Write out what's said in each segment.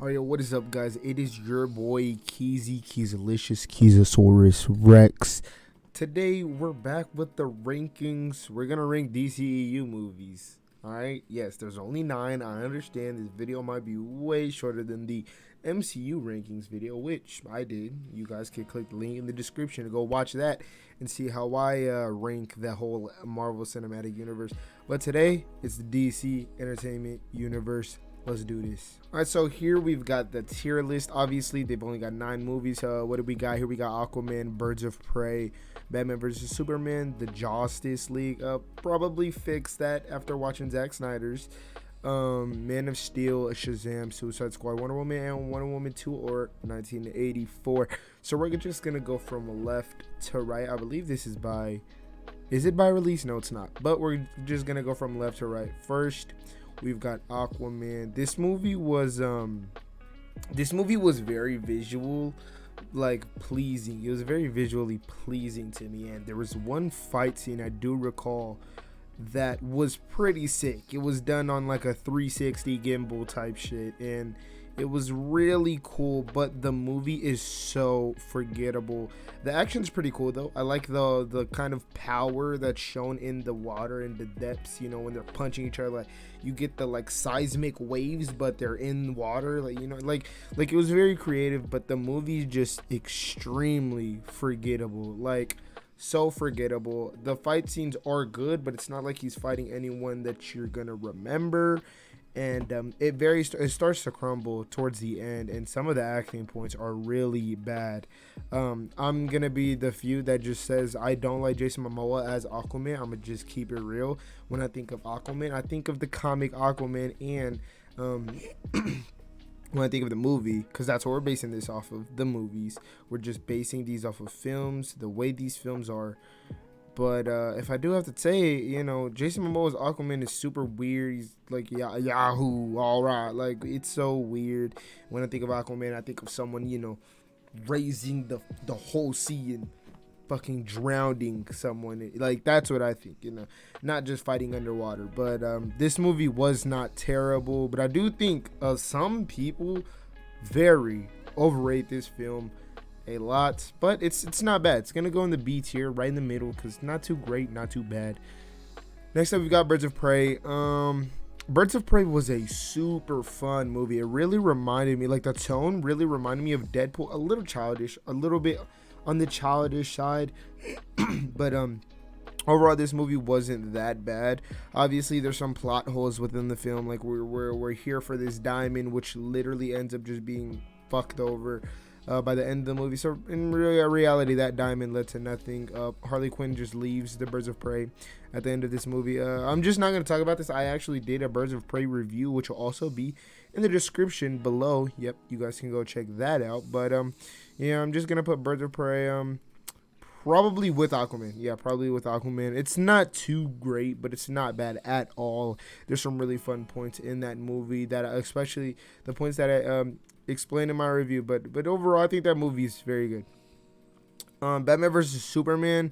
Alright, yo, what is up, guys? It is your boy Keezelicious Keezosaurus Rex. Today we're back with the rankings. We're gonna rank DCEU movies. Alright, yes, there's only 9. I understand this video might be way shorter than the MCU rankings video, which I did. You guys can click the link in the description to go watch that and see how I rank the whole Marvel Cinematic Universe. But today it's the DC Entertainment Universe. Let's do this. All right, so here we've got the tier list. Obviously, they've only got 9 movies. What do we got here? We got Aquaman, Birds of Prey, Batman vs. Superman, The Justice League. Probably fix that after watching Zack Snyder's. Man of Steel, Shazam, Suicide Squad, Wonder Woman, and Wonder Woman 2 or 1984. So we're just going to go from left to right. I believe this is by... Is it by release? No, it's not. But we're just going to go from left to right. First, we've got Aquaman. This movie was very visual, like pleasing. It was very visually pleasing to me, and there was one fight scene I do recall that was pretty sick. It was done on like a 360 gimbal type shit, and it was really cool, but the movie is so forgettable. The action's pretty cool though. I like the kind of power that's shown in the water and the depths, you know, when they're punching each other. Like you get the like seismic waves, but they're in water, like, you know, like it was very creative, but the movie's just extremely forgettable. Like so forgettable. The fight scenes are good, but it's not like he's fighting anyone that you're gonna remember. And it starts to crumble towards the end, and some of the acting points are really bad. I'm gonna be the few that just says I don't like Jason Momoa as Aquaman. I'm gonna just keep it real. When I think of Aquaman, I think of the comic Aquaman, and when I think of the movie, because that's what we're basing this off of, the movies. We're just basing these off of films, the way these films are. But if I do have to say, you know, Jason Momoa's Aquaman is super weird. He's like Yahoo, all right. Like, it's so weird. When I think of Aquaman, I think of someone, you know, raising the whole sea and fucking drowning someone. Like, that's what I think, you know, not just fighting underwater. But this movie was not terrible. But I do think some people very overrate this film a lot, but it's not bad. It's gonna go in the B tier, right in the middle, because not too great, not too bad. Next up, we got Birds of Prey. Birds of Prey was a super fun movie. It really reminded me, like the tone really reminded me of Deadpool. A little childish, a little bit on the childish side, but overall, this movie wasn't that bad. Obviously, there's some plot holes within the film. Like we're here for this diamond, which literally ends up just being fucked over by the end of the movie. So in reality, that diamond led to nothing. Harley Quinn just leaves the Birds of Prey at the end of this movie. I'm just not going to talk about this. I actually did a Birds of Prey review, which will also be in the description below. Yep, you guys can go check that out. But yeah, I'm just going to put Birds of Prey probably with Aquaman. Yeah, probably with Aquaman. It's not too great, but it's not bad at all. There's some really fun points in that movie, that especially the points that I explained in my review. But overall, I think that movie is very good. Batman vs. Superman,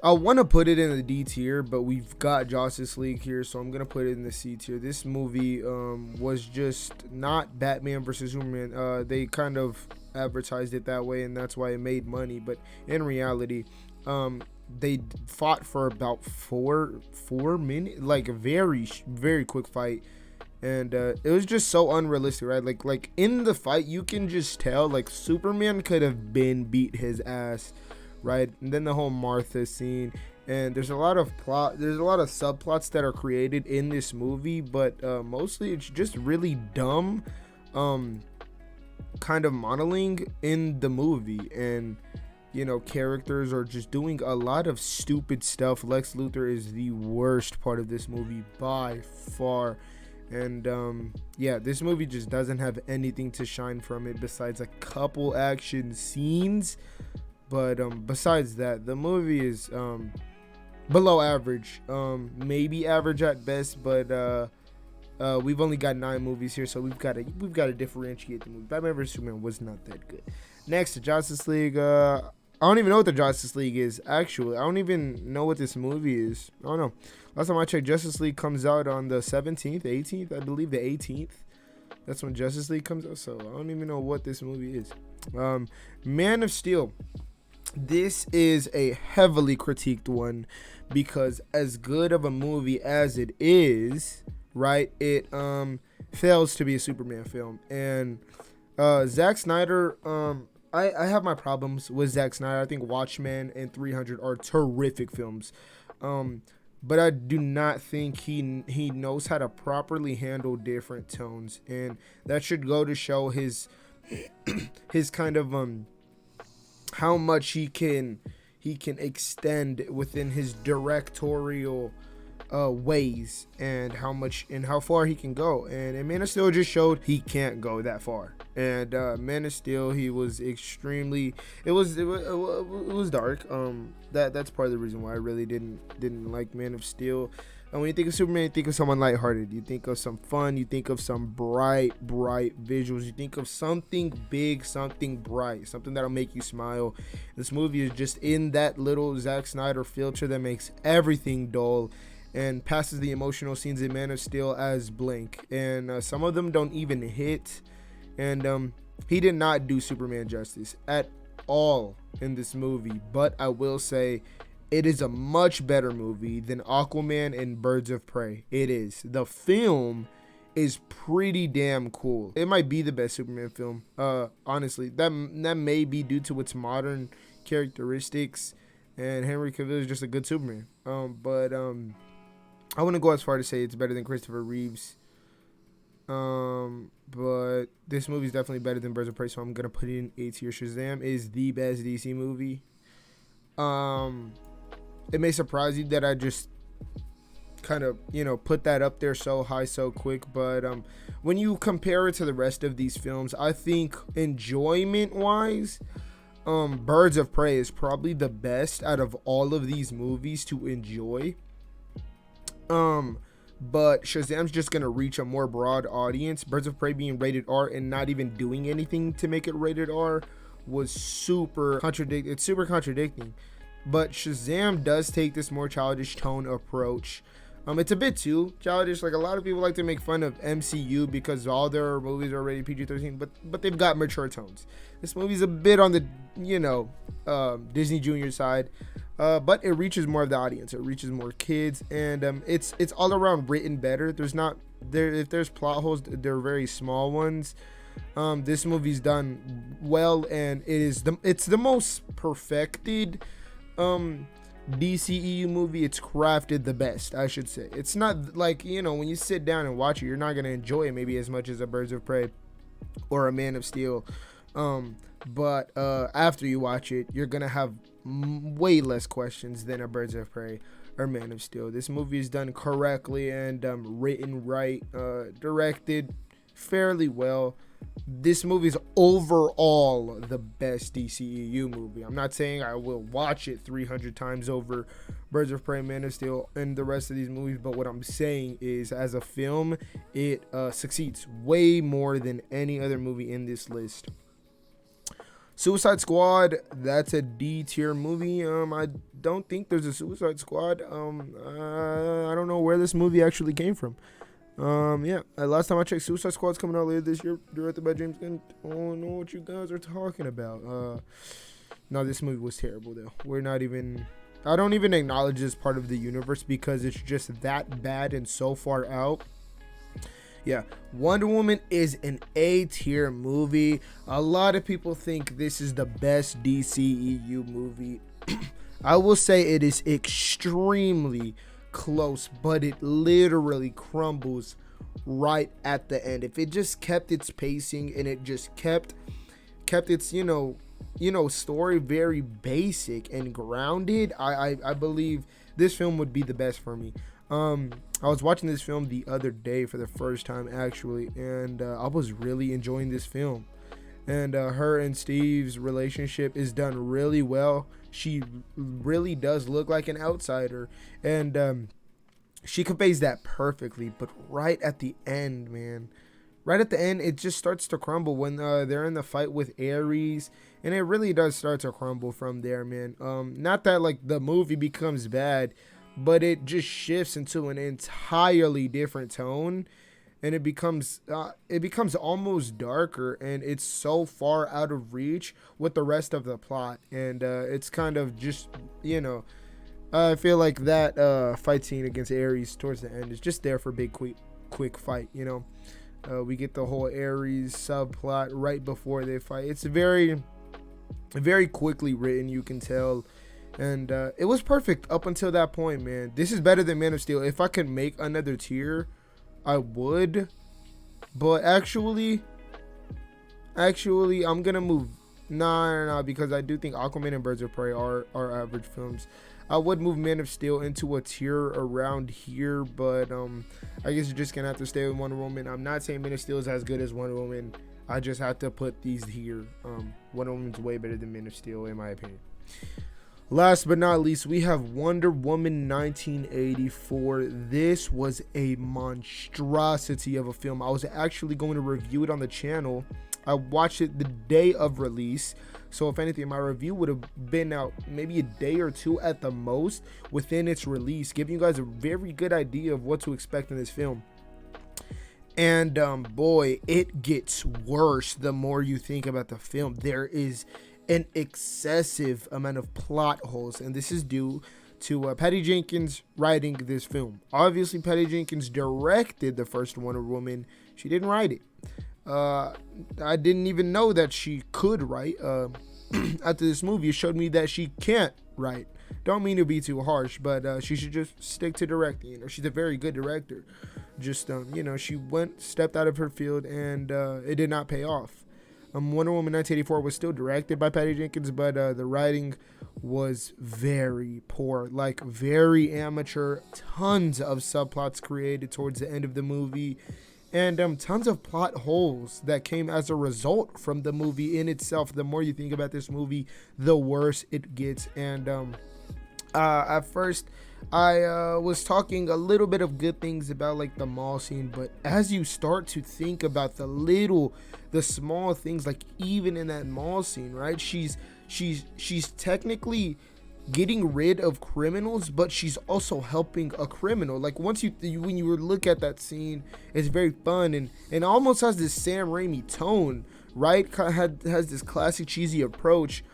I want to put it in the D tier, but we've got Justice League here, so I'm gonna put it in the C tier. This movie was just not Batman vs. Superman. They kind of advertised it that way, and that's why it made money, but in reality, they fought for about four minutes, like a very quick fight. And it was just so unrealistic, right? Like in the fight, you can just tell, like, Superman could have been beat his ass, right? And then the whole Martha scene, and there's a lot of subplots that are created in this movie, but mostly it's just really dumb kind of modeling in the movie. And you know, characters are just doing a lot of stupid stuff. Lex Luthor is the worst part of this movie by far. And yeah, this movie just doesn't have anything to shine from it besides a couple action scenes. But besides that, the movie is below average, maybe average at best. But we've only got 9 movies here, so we've got to differentiate the movie. Batman vs. Superman was not that good. Next, Justice League. I don't even know what the Justice League is, actually. I don't even know what this movie is. I don't know. Last time I checked, Justice League comes out on the 17th, 18th, I believe the 18th. That's when Justice League comes out. So I don't even know what this movie is. Man of Steel. This is a heavily critiqued one because as good of a movie as it is, right, it fails to be a Superman film. And Zack Snyder, I have my problems with Zack Snyder. I think Watchmen and 300 are terrific films. But I do not think he knows how to properly handle different tones, and that should go to show his his kind of how much he can extend within his directorial ways, and how far he can go. And Man of Steel just showed he can't go that far. And Man of Steel, he was extremely, it was dark. That's part of the reason why I really didn't like Man of Steel. And when you think of Superman, you think of someone lighthearted. You think of some fun. You think of some bright visuals. You think of something big, something bright, something that'll make you smile. This movie is just in that little Zack Snyder filter that makes everything dull and passes the emotional scenes in Man of Steel as blank. And some of them don't even hit. And he did not do Superman justice at all in this movie. But I will say, it is a much better movie than Aquaman and Birds of Prey. It is. The film is pretty damn cool. It might be the best Superman film. Honestly, that may be due to its modern characteristics, and Henry Cavill is just a good Superman. But I wouldn't go as far to say it's better than Christopher Reeves. But this movie is definitely better than Birds of Prey, so I'm gonna put it in A tier. Shazam is the best DC movie. It may surprise you that I just kind of, put that up there so high so quick, but when you compare it to the rest of these films, I think enjoyment wise, Birds of Prey is probably the best out of all of these movies to enjoy. But Shazam's just gonna reach a more broad audience. Birds of Prey being rated R and not even doing anything to make it rated R was super contradicting. But Shazam does take this more childish tone approach. It's a bit too childish. Like, a lot of people like to make fun of MCU because all their movies are rated PG-13, but they've got mature tones. This movie's a bit on the Disney Junior side, but it reaches more of the audience. It reaches more kids, and it's all around written better. If there's plot holes, they're very small ones. This movie's done well, and it's the most perfected DCEU movie. It's crafted the best, I should say. It's not like, when you sit down and watch it, you're not going to enjoy it maybe as much as a Birds of Prey or a Man of Steel. But after you watch it, you're going to have way less questions than a Birds of Prey or Man of Steel. This movie is done correctly and written right, directed fairly well. This movie is overall the best DCEU movie. I'm not saying I will watch it 300 times over Birds of Prey, Man of Steel, and the rest of these movies, but what I'm saying is, as a film, it succeeds way more than any other movie in this list. Suicide Squad, that's a D tier movie. I don't think there's a Suicide Squad. I don't know where this movie actually came from. Last time I checked, Suicide Squad's coming out later this year, directed by James Gunn. I don't know what you guys are talking about. No, this movie was terrible, though. I don't even acknowledge this part of the universe because it's just that bad and so far out. Yeah, Wonder Woman is an A tier movie. A lot of people think this is the best DCEU movie. I will say it is extremely close, but it literally crumbles right at the end. If it just kept its pacing and it just kept its story very basic and grounded, I believe this film would be the best for me. I was watching this film the other day for the first time actually, and I was really enjoying this film. And her and Steve's relationship is done really well. She really does look like an outsider, and she conveys that perfectly. But right at the end, it just starts to crumble when they're in the fight with Ares, and it really does start to crumble from there, man. Not that like the movie becomes bad, but it just shifts into an entirely different tone. and it becomes almost darker, and it's so far out of reach with the rest of the plot, and it's kind of just, you know, I feel like that fight scene against Ares towards the end is just there for a big quick fight, you know. We get the whole Ares subplot right before they fight. It's very quickly written, you can tell, and it was perfect up until that point, man. This is better than Man of Steel. If I could make another tier, I would, but actually I'm gonna move nah, because I do think Aquaman and Birds of Prey are average films. I would move Man of Steel into a tier around here, but I guess you're just gonna have to stay with Wonder Woman. I'm not saying Man of Steel is as good as Wonder Woman. I just have to put these here. Wonder Woman's way better than Man of Steel, in my opinion. Last but not least, we have Wonder Woman 1984. This was a monstrosity of a film. I was actually going to review it on the channel. I watched it the day of release. So if anything, my review would have been out maybe a day or two at the most within its release, giving you guys a very good idea of what to expect in this film. And boy, it gets worse the more you think about the film. There is an excessive amount of plot holes, and this is due to Patty Jenkins writing this film. Obviously, Patty Jenkins directed the first Wonder Woman. She didn't write it. I didn't even know that she could write. After this movie, it showed me that she can't write. Don't mean to be too harsh, but she should just stick to directing. You know, she's a very good director. Just you know, she stepped out of her field, and it did not pay off. Wonder Woman 1984 was still directed by Patty Jenkins, but the writing was very poor, like very amateur. Tons of subplots created towards the end of the movie, and tons of plot holes that came as a result from the movie in itself. The more you think about this movie, the worse it gets. And at first, I was talking a little bit of good things about like the mall scene, but as you start to think about the small things, like even in that mall scene, right? She's technically getting rid of criminals, but she's also helping a criminal. Like when you look at that scene, it's very fun and almost has this Sam Raimi tone, right? Has this classic cheesy approach,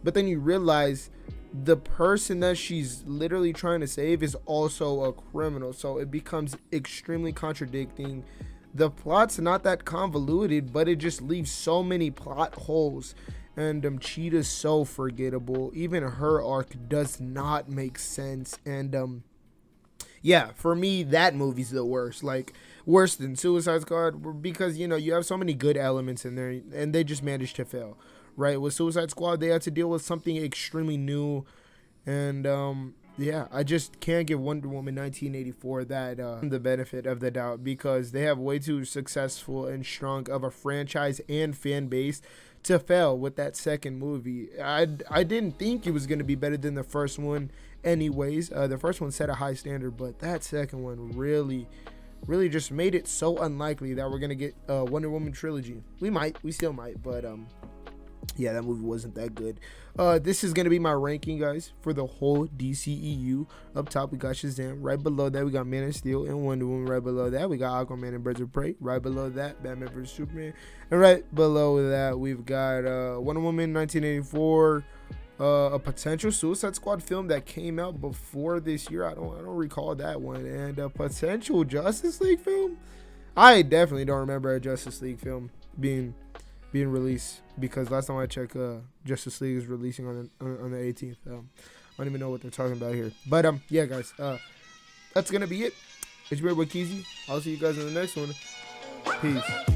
but then you realize the person that she's literally trying to save is also a criminal, so it becomes extremely contradicting. The plot's not that convoluted, but it just leaves so many plot holes. And Cheetah's so forgettable. Even her arc does not make sense. And yeah, for me, that movie's the worst. Like, worse than Suicide Squad, because, you know, you have so many good elements in there, and they just managed to fail. Right? With Suicide Squad, they had to deal with something extremely new. And yeah, I just can't give Wonder Woman 1984 that the benefit of the doubt, because they have way too successful and strong of a franchise and fan base to fail with that second movie. I didn't think it was going to be better than the first one anyways. The first one set a high standard, but that second one really just made it so unlikely that we're going to get a Wonder Woman trilogy. We still might, but yeah, that movie wasn't that good. This is going to be my ranking, guys, for the whole DCEU. Up top, we got Shazam. Right below that, we got Man of Steel and Wonder Woman. Right below that, we got Aquaman and Birds of Prey. Right below that, Batman vs. Superman. And right below that, we've got Wonder Woman 1984, a potential Suicide Squad film that came out before this year. I don't recall that one. And a potential Justice League film. I definitely don't remember a Justice League film being released, because last time I checked, Justice League is releasing on the 18th. I don't even know what they're talking about here. But yeah, guys, that's gonna be it. It's your boy Keezy. I'll see you guys in the next one. Peace.